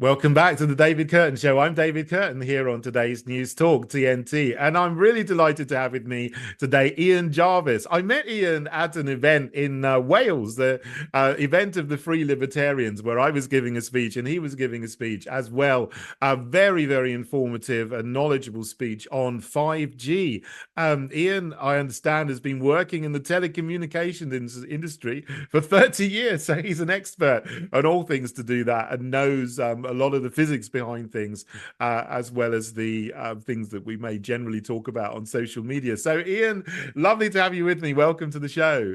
Welcome back to the David Kurten Show. I'm David Kurten here on today's News Talk TNT, and I'm really delighted to have with me today Ian Jarvis. I met Ian at an event in Wales, the event of the Free Libertarians, where I was giving a speech and he was giving a speech as well. A very, very informative and knowledgeable speech on 5G. Ian, I understand, has been working in the telecommunications industry for 30 years, so he's an expert on all things to do that and knows a lot of the physics behind things, as well as the things that we may generally talk about on social media. So, Ian, lovely to have you with me. Welcome to the show.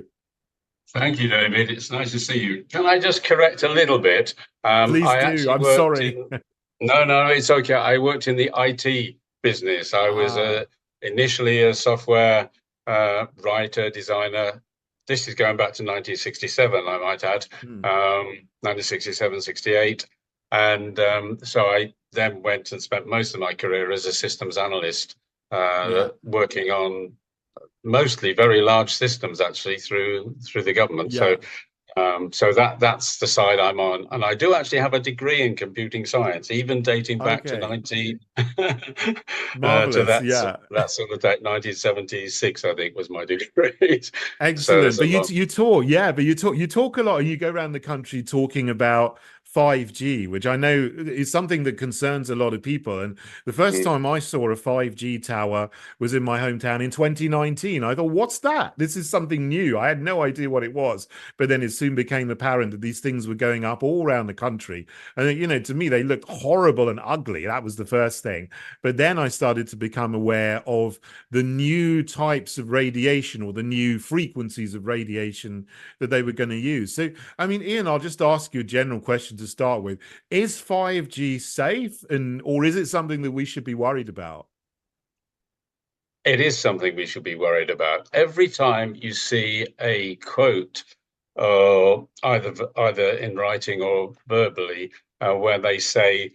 Thank you, David. It's nice to see you. Can I just correct a little bit? Please I do. actually I'm worked sorry. in. No, it's okay. I worked in the IT business. I was Ah, initially a software writer, designer. This is going back to 1967, I might add, hmm. 1967, 68. And so I then went and spent most of my career as a systems analyst, Yeah. working on mostly very large systems actually through the government. Yeah. So that's the side I'm on, and I do actually have a degree in computing science, even dating back to Okay. 19 to Marvelous. Yeah. that sort of date, 1976, I think was my degree. So Excellent. there's a But lot. you talk, yeah, but you talk a lot and you go around the country talking about 5G, which I know is something that concerns a lot of people. And the first Mm. time I saw a 5G tower was in my hometown in 2019. I thought, what's that? This is something new. I had no idea what it was. But then it soon became apparent that these things were going up all around the country. And, to me, they looked horrible and ugly. That was the first thing. But then I started to become aware of the new types of radiation or the new frequencies of radiation that they were going to use. So, I mean, Ian, I'll just ask you a general question to start with. Is 5G safe, or is it something that we should be worried about? It is something we should be worried about. Every time you see a quote, either in writing or verbally, where they say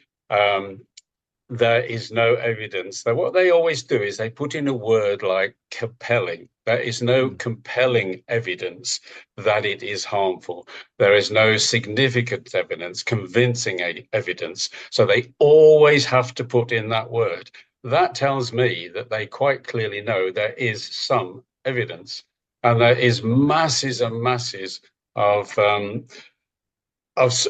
there is no evidence, that what they always do is they put in a word like compelling. There is no Mm, compelling evidence that it is harmful. There is no significant evidence, convincing evidence. So they always have to put in that word. That tells me that they quite clearly know there is some evidence, and there is masses and masses of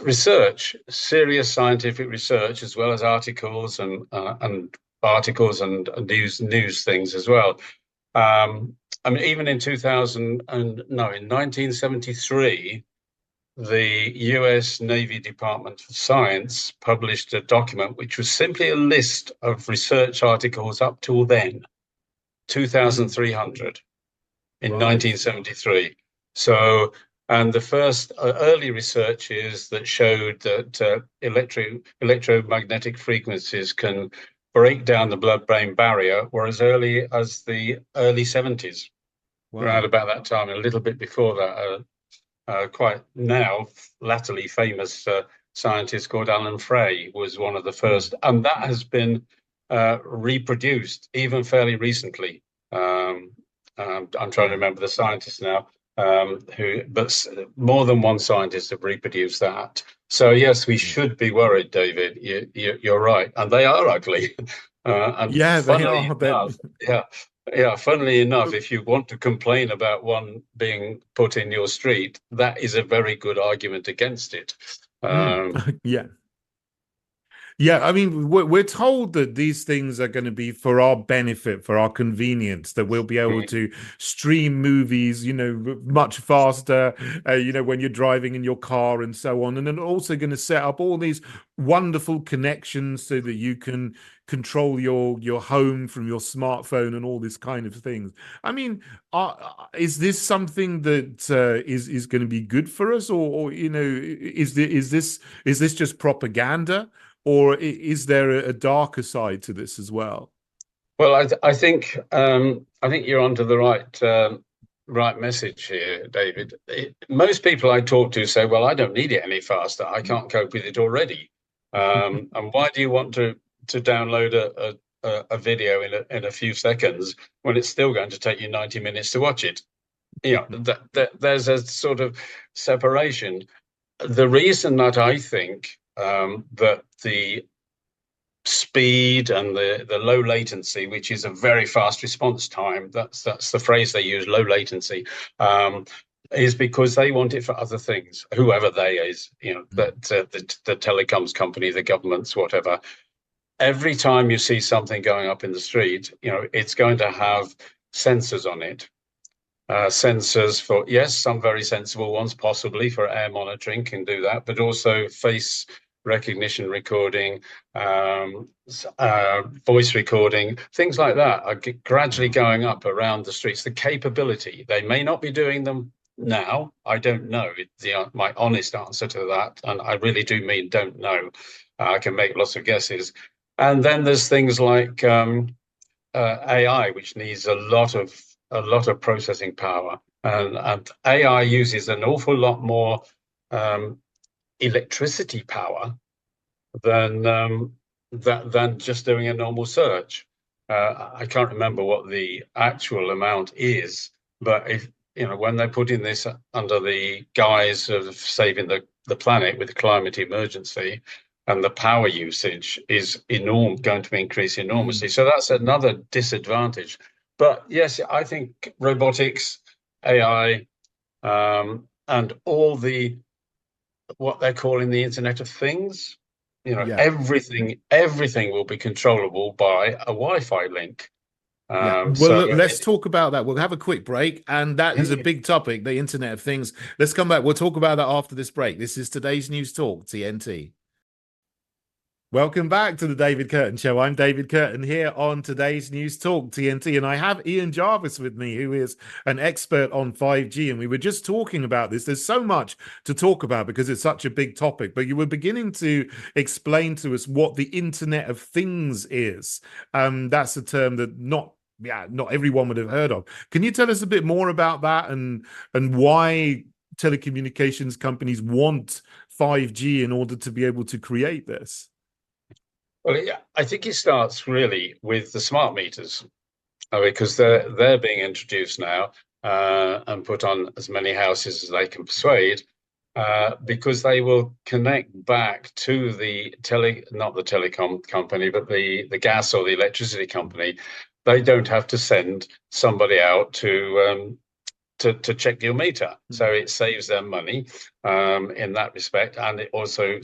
research, serious scientific research, as well as articles and news things as well. I mean, even in 2000 and no, in 1973, the US Navy Department of Science published a document which was simply a list of research articles up till then, mm, 2,300 in right. 1973. So, and the first early researches that showed that electromagnetic frequencies can break down the blood-brain barrier were as early as the early 70s, around Wow. about that time, and a little bit before that. Quite now, latterly famous scientist called Alan Frey was one of the Mm, first, and that has been reproduced even fairly recently. I'm trying to yeah. remember the scientist now, but more than one scientist have reproduced that. So yes, we Mm. should be worried, David. You're right, and they are ugly. And Yeah, they funnily are. enough, yeah, yeah, funnily enough, if you want to complain about one being put in your street, that is a very good argument against it. Mm, Um, yeah. Yeah, I mean, we're told that these things are going to be for our benefit, for our convenience, that we'll be able to stream movies, much faster, when you're driving in your car and so on. And then also going to set up all these wonderful connections so that you can control your home from your smartphone and all this kind of things. I mean, is this something that is going to be good for us, or is this just propaganda? Or is there a darker side to this as well? well, I think you're onto the right message here, David. Most people I talk to say, "Well, I don't need it any faster. I can't cope with it already." And why do you want to download a video in a few seconds when it's still going to take you 90 minutes to watch it? There's a sort of separation. The reason that I think that the speed and the low latency, which is a very fast response time, that's the phrase they use, low latency, is because they want it for other things, whoever they is, that the telecoms company, the governments, whatever. Every time you see something going up in the street, it's going to have sensors on it. Sensors for, yes, some very sensible ones, possibly for air monitoring can do that, but also face recognition recording, voice recording, things like that are gradually going up around the streets. The capability, they may not be doing them now. I don't know. My honest answer to that, and I really do mean don't know. I can make lots of guesses. And then there's things like AI, which needs a lot of processing power, and AI uses an awful lot more electricity power than just doing a normal search. I can't remember what the actual amount is, but if when they're putting this under the guise of saving the planet with the climate emergency, and the power usage is going to increase enormously. So that's another disadvantage. But yes, I think robotics, AI, and all what they're calling the Internet of Things, everything will be controllable by a Wi-Fi link. Let's talk about that. We'll have a quick break, and that is a big topic, the Internet of Things. Let's come back. We'll talk about that after this break. This is today's News Talk, TNT. Welcome back to the David Kurten Show. I'm David Kurten here on today's News Talk TNT, and I have Ian Jarvis with me, who is an expert on 5G, and we were just talking about this. There's so much to talk about because it's such a big topic, but you were beginning to explain to us what the Internet of Things is. That's a term that not everyone would have heard of. Can you tell us a bit more about that and why telecommunications companies want 5G in order to be able to create this? Well, yeah, I think it starts really with the smart meters, because they're being introduced now and put on as many houses as they can persuade, because they will connect back to not the telecom company, but the gas or the electricity company. They don't have to send somebody out to check your meter, so it saves them money in that respect, and it also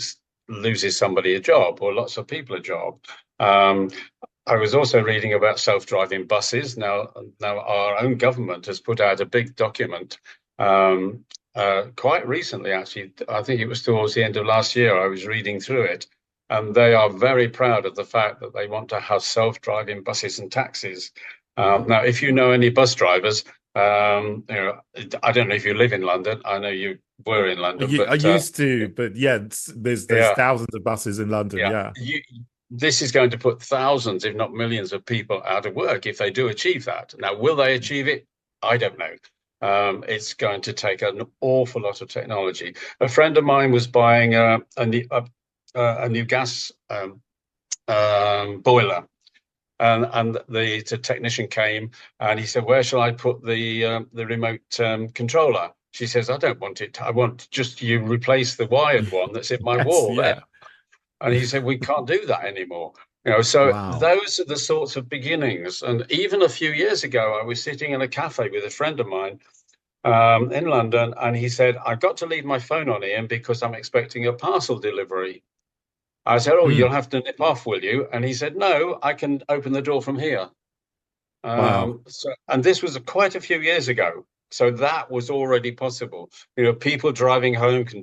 loses somebody a job, or lots of people a job. I was also reading about self-driving buses. Now our own government has put out a big document quite recently, actually. I think it was towards the end of last year. I was reading through it, and they are very proud of the fact that they want to have self-driving buses and taxis. Now, if you know any bus drivers, I don't know if you live in London. I know you were in London. I used to, but there's thousands of buses in London. This is going to put thousands, if not millions, of people out of work if they do achieve that. Now, will they achieve it? I don't know. It's going to take an awful lot of technology. A friend of mine was buying a new gas boiler. And the technician came and he said, "Where shall I put the remote controller?" She says, "I don't want it. I want just you replace the wired one that's in my wall there." And he said, "We can't do that anymore." So those are the sorts of beginnings. And even a few years ago, I was sitting in a cafe with a friend of mine in London, and he said, "I've got to leave my phone on, Ian, because I'm expecting a parcel delivery." I said, "Oh, you'll have to nip off, will you?" And he said, "No, I can open the door from here." And this was quite a few years ago. So that was already possible. People driving home can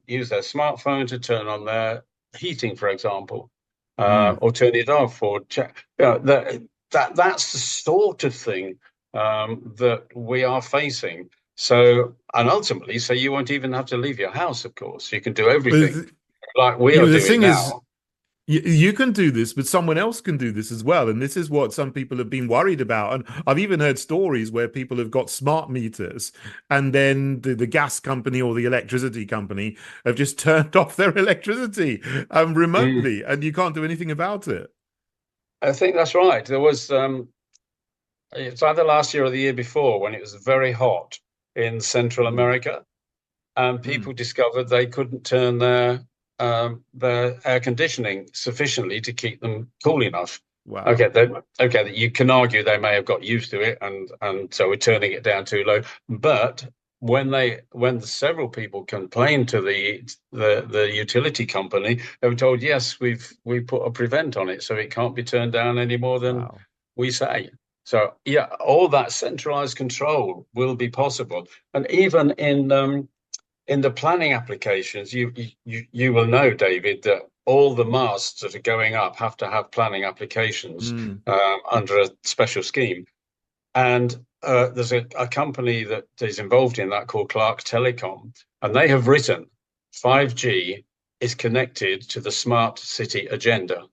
use their smartphone to turn on their heating, for example, or turn it off, or check. That's the sort of thing that we are facing. So, and ultimately, so you won't even have to leave your house, of course. You can do everything. Like we are doing now. You can do this, but someone else can do this as well. And this is what some people have been worried about. And I've even heard stories where people have got smart meters and then the gas company or the electricity company have just turned off their electricity remotely, and you can't do anything about it. I think that's right. There was, it's either last year or the year before, when it was very hot in Central America, and people discovered they couldn't turn their their air conditioning sufficiently to keep them cool enough. Wow. Okay, you can argue they may have got used to it, and so we're turning it down too low. But when several people complained to the utility company, they were told, yes, we put a prevent on it, so it can't be turned down any more than we say. So yeah, all that centralized control will be possible, and even in the planning applications, you will know, David, that all the masts that are going up have to have planning applications under a special scheme. And there's a company that is involved in that called Clark Telecom, and they have written 5G is connected to the smart city agenda.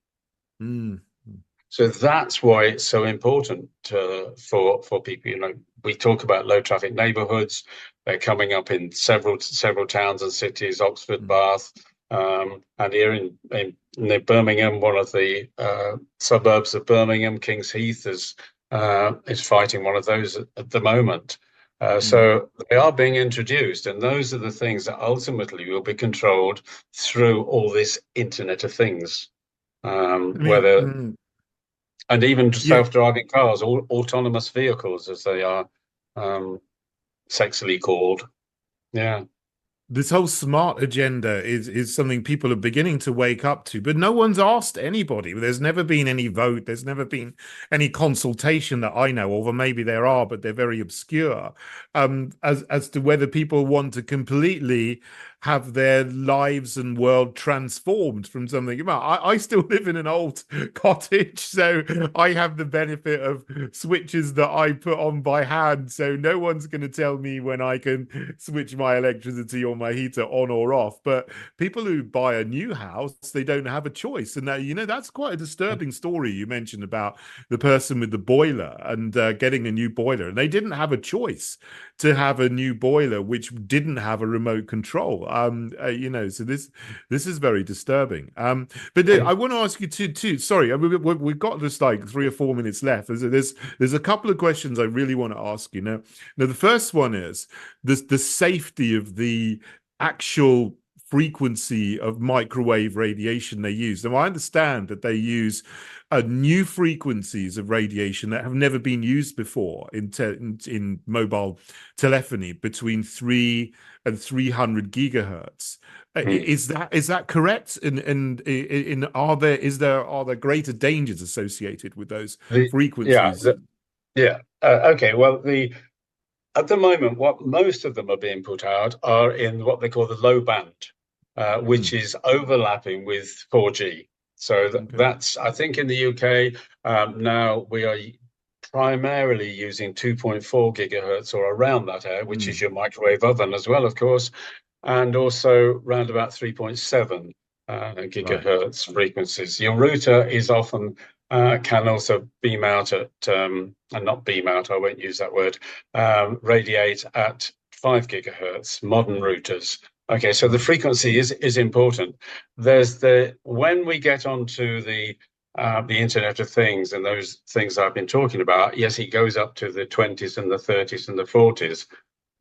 So that's why it's so important for people. You know, we talk about low traffic neighborhoods. They're coming up in several towns and cities, Oxford, Bath, and here in Birmingham, one of the suburbs of Birmingham, Kings Heath is fighting one of those at the moment. So they are being introduced, and those are the things that ultimately will be controlled through all this Internet of Things, and even self-driving cars, or autonomous vehicles, as they are sexily called. Yeah. This whole smart agenda is something people are beginning to wake up to, but no one's asked anybody. There's never been any vote. There's never been any consultation that I know of, or maybe there are, but they're very obscure, as to whether people want to completely have their lives and world transformed from something. I still live in an old cottage, so I have the benefit of switches that I put on by hand. So no one's going to tell me when I can switch my electricity or my heater on or off. But people who buy a new house, they don't have a choice. And that, that's quite a disturbing story you mentioned about the person with the boiler and getting a new boiler. And they didn't have a choice to have a new boiler which didn't have a remote control. So this is very disturbing. But I want to ask you too. Sorry, we've got just like 3 or 4 minutes left. There's a couple of questions I really want to ask you. Now the first one is the safety of the actual frequency of microwave radiation they use. Now I understand that they use new frequencies of radiation that have never been used before in mobile telephony, between 3 and 300 gigahertz. Is that correct? And are there greater dangers associated with those frequencies? Okay. Well, at the moment, what most of them are being put out are in what they call the low band, which is overlapping with 4G. So that's, I think, in the UK now we are primarily using 2.4 gigahertz or around that area, which is your microwave oven as well, of course, and also round about 3.7 gigahertz frequencies. Your router is often can also beam out at, and not beam out, I won't use that word, radiate at 5 gigahertz, modern routers. Okay, so the frequency is important. When we get onto the Internet of Things and those things I've been talking about, yes, it goes up to the 20s and the 30s and the 40s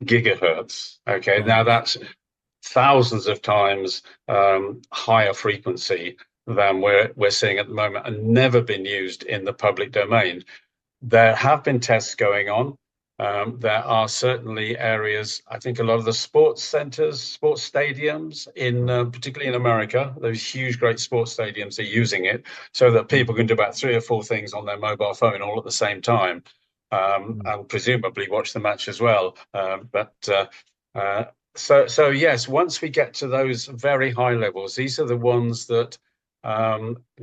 gigahertz. Okay, now that's thousands of times higher frequency than we're seeing at the moment, and never been used in the public domain. There have been tests going on. There are certainly areas, I think a lot of the sports centers, sports stadiums, particularly in America, those huge, great sports stadiums are using it so that people can do about 3 or 4 things on their mobile phone all at the same time, and presumably watch the match as well. So yes, once we get to those very high levels, these are the ones that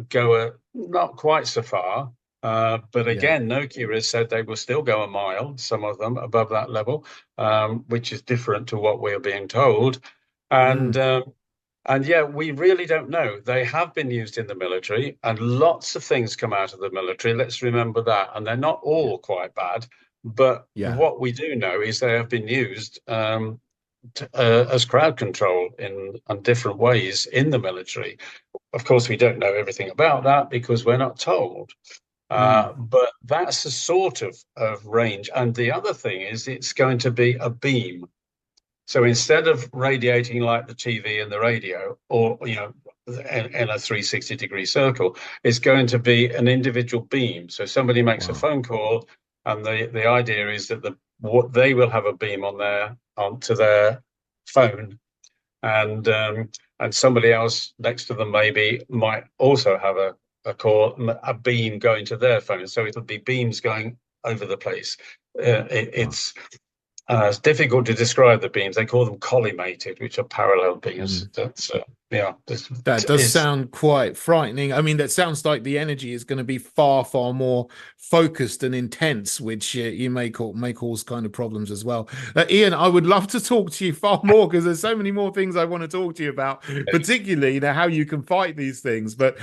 go not quite so far. But again, Nokia has said they will still go a mile, some of them above that level, which is different to what we're being told. And we really don't know. They have been used in the military, and lots of things come out of the military. Let's remember that. And they're not all quite bad. But what we do know is they have been used as crowd control in different ways in the military. Of course, we don't know everything about that because we're not told. But that's the sort of range. And the other thing is it's going to be a beam. So instead of radiating like the TV and the radio, or in a 360-degree circle, it's going to be an individual beam. So somebody makes a phone call, and the idea is that what they will have a beam onto their phone, and somebody else next to them maybe might also have a beam going to their phone. So it'll be beams going over the place. It's difficult to describe the beams. They call them collimated, which are parallel beams. That does sound quite frightening. I mean, that sounds like the energy is going to be far, far more focused and intense, which you may cause kind of problems as well. Ian, I would love to talk to you far more, because there's so many more things I want to talk to you about, particularly how you can fight these things. But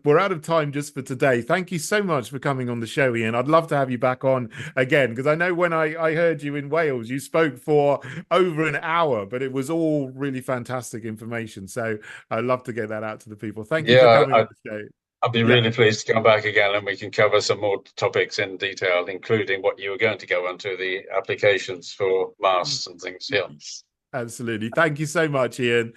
we're out of time just for today. Thank you so much for coming on the show, Ian. I'd love to have you back on again, because I know when I heard you in Wales, you spoke for over an hour, but it was all really fantastic information. So I'd love to get that out to the people. Thank you for coming on the show. I'd be really pleased to come back again, and we can cover some more topics in detail, including what you were going to go onto, the applications for masks and things. Yeah. Absolutely. Thank you so much, Ian.